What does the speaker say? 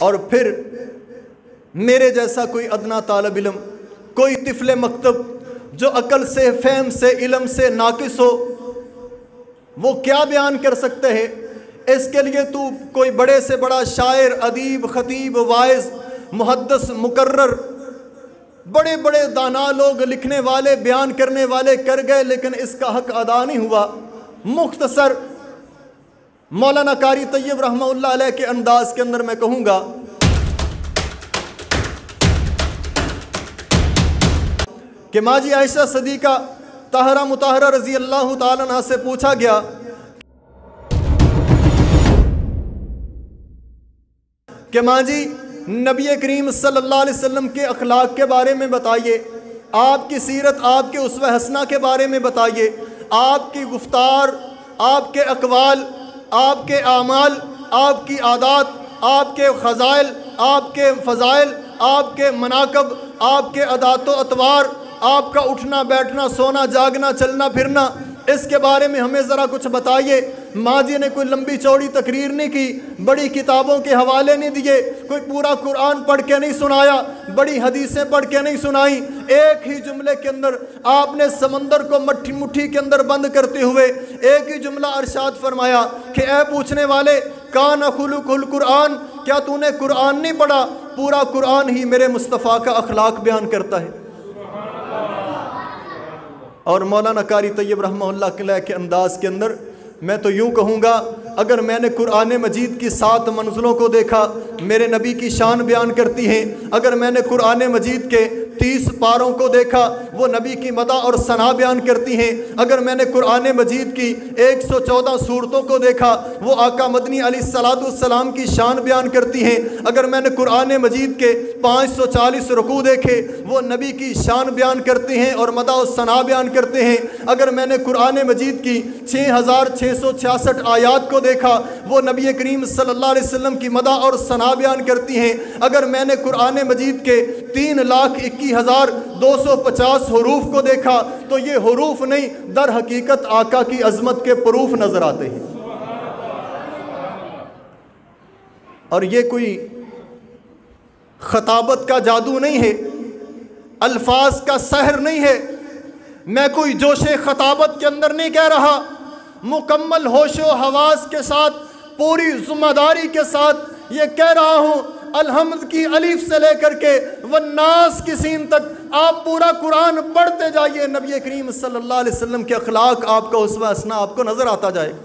اور پھر میرے جیسا کوئی ادنا طالب علم، کوئی طفل مکتب جو عقل سے، فہم سے، علم سے ناقص ہو، وہ کیا بیان کر سکتے ہیں؟ اس کے لیے تو کوئی بڑے سے بڑا شاعر، ادیب، خطیب، واعظ، محدث، مقرر، بڑے بڑے دانا لوگ، لکھنے والے، بیان کرنے والے کر گئے، لیکن اس کا حق ادا نہیں ہوا۔ مختصر مولانا قاری طیب رحمہ اللہ علیہ کے انداز کے اندر میں کہوں گا کہ ماجی عائشہ صدیقہ طاہرہ مطہرہ رضی اللہ تعالیٰ عنہ سے پوچھا گیا کہ ماں جی نبی کریم صلی اللہ علیہ وسلم کے اخلاق کے بارے میں بتائیے، آپ کی سیرت، آپ کے اسوہ حسنہ کے بارے میں بتائیے، آپ کی گفتار، آپ کے اقوال، آپ کے اعمال، آپ کی عادات، آپ کے خزائل، آپ کے فضائل، آپ کے مناقب، آپ کے عادات و اطوار، آپ کا اٹھنا بیٹھنا، سونا جاگنا، چلنا پھرنا، اس کے بارے میں ہمیں ذرا کچھ بتائیے۔ ماں جی نے کوئی لمبی چوڑی تقریر نہیں کی، بڑی کتابوں کے حوالے نہیں دیے، کوئی پورا قرآن پڑھ کے نہیں سنایا، بڑی حدیثیں پڑھ کے نہیں سنائیں، ایک ہی جملے کے اندر آپ نے سمندر کو مٹھی کے اندر بند کرتے ہوئے ایک ہی جملہ ارشاد فرمایا کہ اے پوچھنے والے، کان خلق القرآن، کیا تو نے قرآن نہیں پڑھا؟ پورا قرآن ہی میرے مصطفیٰ کا اخلاق بیان کرتا ہے۔ اور مولانا قاری طیب رحمہ اللہ علیہ کے انداز کے اندر میں تو یوں کہوں گا، اگر میں نے قرآن مجید کی 7 منزلوں کو دیکھا، میرے نبی کی شان بیان کرتی ہیں۔ اگر میں نے قرآن مجید کے 30 پاروں کو دیکھا، وہ نبی کی مدح اور ثنا بیان کرتی ہیں۔ اگر میں نے قرآن مجید کی 114 صورتوں کو دیکھا، وہ آقا مدنی علیہ السلام کی شان بیان کرتی ہیں۔ اگر میں نے قرآن مجید کے 540 رکوع دیکھے، وہ نبی کی شان بیان کرتے ہیں اور مدح و ثنا بیان کرتے ہیں۔ اگر میں نے قرآن مجید کی 6666 آیات کو دیکھا، وہ نبی کریم صلی اللہ علیہ وسلم کی مدح اور ثنا بیان کرتی ہیں۔ اگر میں نے قرآن مجید کے 3,21,250 حروف کو دیکھا، تو یہ حروف نہیں، در حقیقت آقا کی عظمت کے پروف نظر آتے ہیں۔ اور یہ کوئی خطابت کا جادو نہیں ہے، الفاظ کا سحر نہیں ہے، میں کوئی جوش خطابت کے اندر نہیں کہہ رہا، مکمل ہوش و حواس کے ساتھ، پوری ذمہ داری کے ساتھ یہ کہہ رہا ہوں۔ الحمد کی الف سے لے کر کے والناس کی سین تک آپ پورا قرآن پڑھتے جائیے، نبی کریم صلی اللہ علیہ وسلم کے اخلاق، آپ کا اسوہ حسنہ آپ کو نظر آتا جائے گا۔